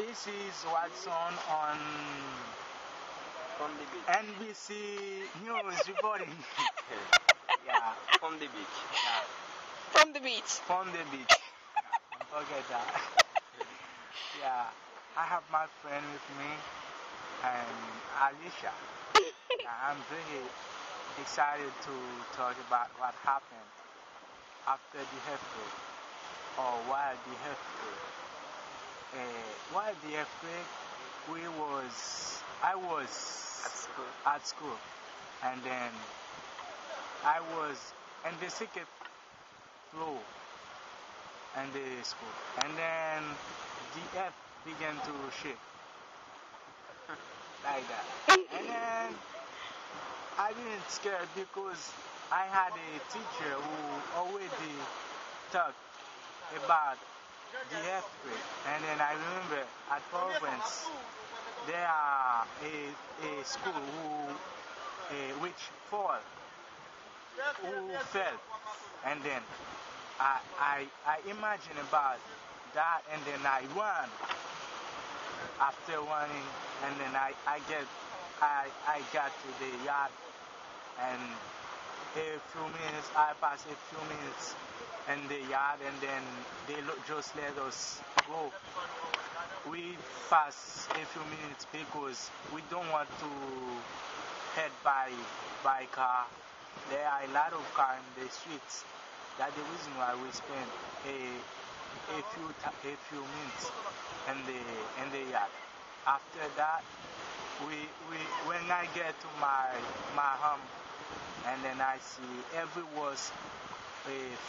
this is what's on From the beach. NBC News reporting. Yeah, From the beach. yeah, From the beach. from the beach. Yeah, don't forget that. Yeah, I have my friend with me and Alicia. Yeah, I'm very excited to talk about what happened after the earthquake or while the earthquake. While the earthquake, I was at school, and then I was in the second floor in the school, and then the earth began to shake like that, and then I didn't scare because I had a teacher who already talked about the earthquake, and then I remember at Providence there are a school which who fell, and then I imagine about that, and then I run after running, and then I got to the yard, and I passed a few minutes in the yard, and then they just let us go. We pass a few minutes because we don't want to head by car. There are a lot of cars in the streets. That's the reason why we spend a few minutes in the yard. After that, when I get to my home, and then I see every was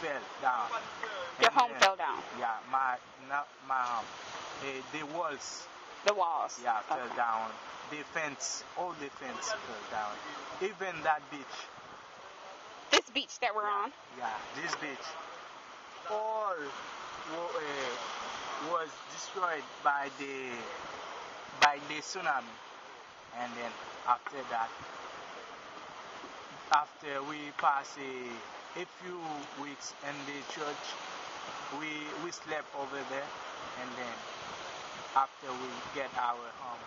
fell down. Your And home then, fell down. Yeah, not my home. The walls, The walls. yeah, fell Okay. down. The fence, all the fence fell down. Even that beach, This beach that we're on. yeah, this beach, all was destroyed by the tsunami. And then after that, after we pass a few weeks in the church, we slept over there, and then after we get our home,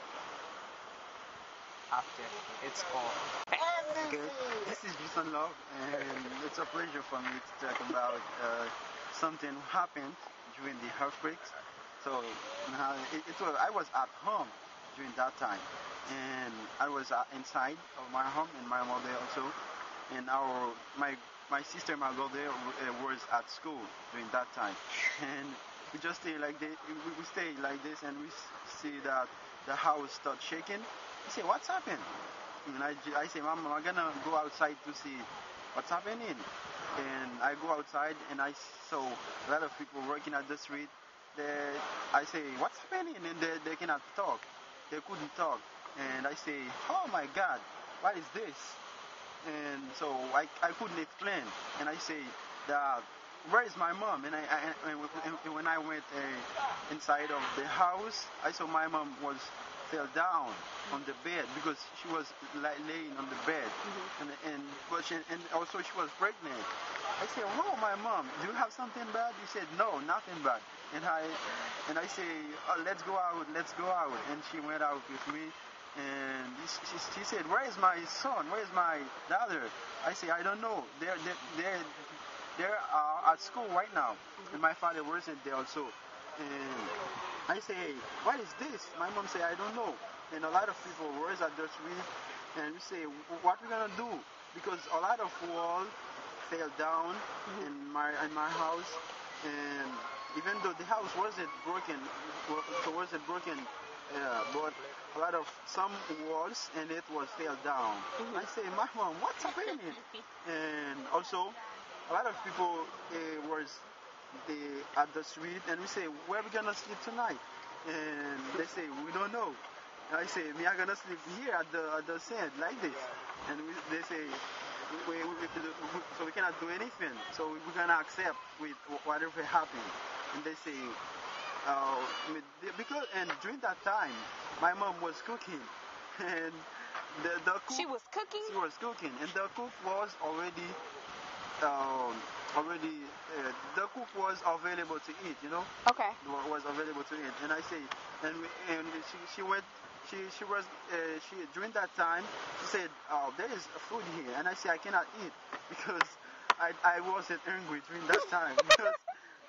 after it's all. Okay, this is Jason Love, and it's a pleasure for me to talk about something happened during the earthquakes. So I was at home during that time, and I was inside of my home, and my mother also, and my sister and my brother was at school during that time, and we just stay like this. We stay like this, and we see that the house starts shaking. We say, "What's happened?" And I say, "Mom, I'm gonna go outside to see what's happening." And I go outside, and I saw a lot of people working at the street. I say, "What's happening?" And they cannot talk. They couldn't talk. And I say, "Oh my God, what is this?" And so I couldn't explain. And I say, "Where is my mom?" And when I went inside of the house, I saw my mom fell down on the bed because she was laying on the bed, and also she was pregnant. I said, "Oh, my mom, do you have something bad?" He said, "No, nothing bad." And I say, "Oh, let's go out, let's go out." And she went out with me, and she said, "Where is my son? Where is my daughter?" I say, "I don't know. They're at school right now." And my father wasn't there also. And I say, "What is this?" My mom say, "I don't know." And a lot of people were at the street, and we say, "What we gonna do?" Because a lot of walls fell down in my house, and even though the house wasn't broken, but a lot of some walls and it was fell down. I say, "My mom, what's happening?" And also, a lot of people was at the street, and we say, "Where are we gonna sleep tonight?" And they say, "We don't know." And I say, "Me, I'm gonna sleep here at the sand like this." And they say, "So we cannot do anything. So we're gonna accept with whatever happened." And they say, because and during that time, my mom was cooking, and the cook, She was cooking? She was cooking, and the cook was already already the cook was available to eat, Okay. was available to eat. And I say, and she went. She was she during that time she said, "Oh, there is food here," and I say I cannot eat because I wasn't hungry during that time because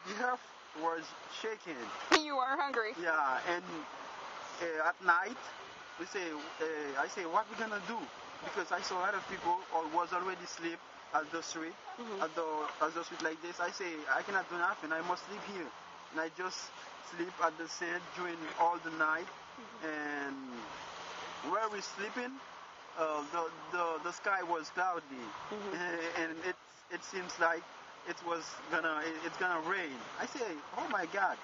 the earth was shaking. You weren't hungry. Yeah, and at night I say what we gonna do because I saw a lot of people was already asleep at the street at the street like this. I say I cannot do nothing. I must sleep here, and I just sleep at the sand during all the night. And where we're sleeping, the sky was cloudy, and it seems like it's gonna rain. I say, oh my God,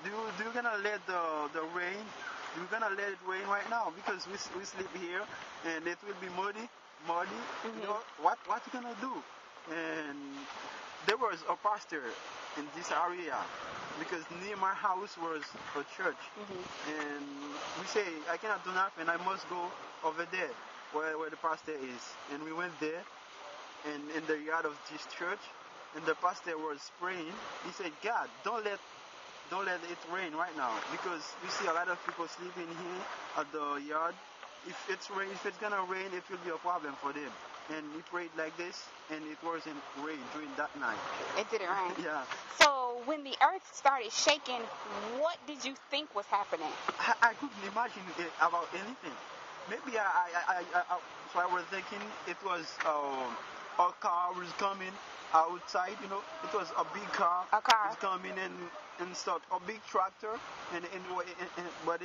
do you gonna let the rain? You're gonna let it rain right now because we sleep here and it will be muddy. What you gonna do? And there was a pastor in this area because near my house was a church, and we say I cannot do nothing. I must go over there where the pastor is, and we went there, and in the yard of this church, and the pastor was praying. He said, God, don't let it rain right now because we see a lot of people sleeping here at the yard. If it's gonna rain, it will be a problem for them. And he prayed like this, and it wasn't rain during that night. It didn't rain. Yeah. So when the earth started shaking, what did you think was happening? I couldn't imagine about anything. Maybe so I was thinking it was a car was coming outside. It was a big car. A car. Was coming and start a big tractor, but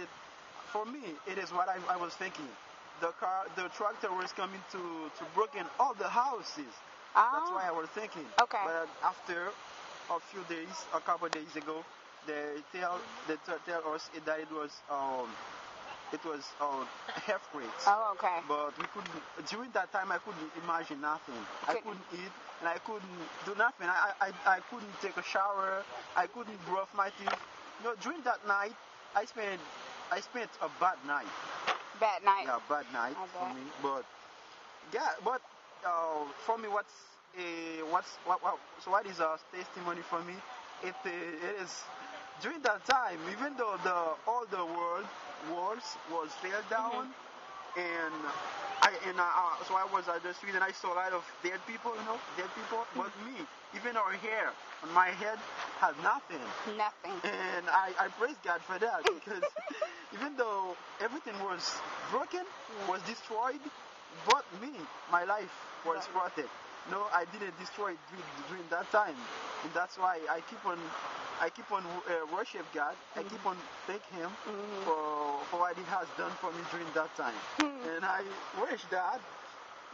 for me it is what I was thinking. The tractor was coming to broken all the houses. That's why I was thinking. Okay. But after a few days, a couple of days ago, they tell us that it was earthquakes. Oh, okay. But we couldn't. During that time, I couldn't imagine nothing. I couldn't eat and I couldn't do nothing. I couldn't take a shower. I couldn't brush my teeth. During that night, I spent a bad night. Bad night. Yeah, bad night for me. But yeah, but for me, what is a testimony for me? It is during that time, even though all the walls was fell down, and so I was at the street and I saw a lot of dead people, But me, even our hair on my head had nothing. Nothing. And I praise God for that because even though everything was broken, was destroyed, but me, my life was protected. No, I didn't destroy it during that time, and that's why I keep on worship God. I keep on thank Him for what He has done for me during that time, and I wish that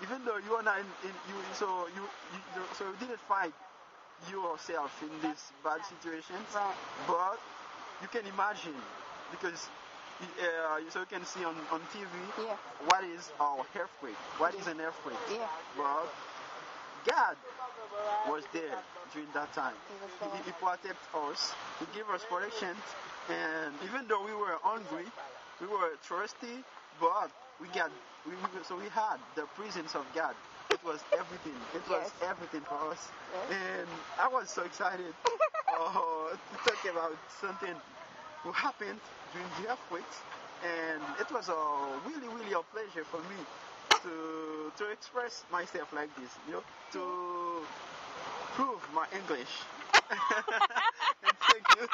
even though you are not so you didn't find yourself in these bad situations, right. But you can imagine because. So you can see on TV what is our earthquake, what is an earthquake. Yeah. But God was there during that time. He protected us. He gave us protection. And even though we were hungry, we were thirsty, but we had the presence of God. It was everything. It was everything for us. Yes. And I was so excited to talk about something who happened during the earthquakes, and it was really a pleasure for me to express myself like this, to prove my English. And thank you.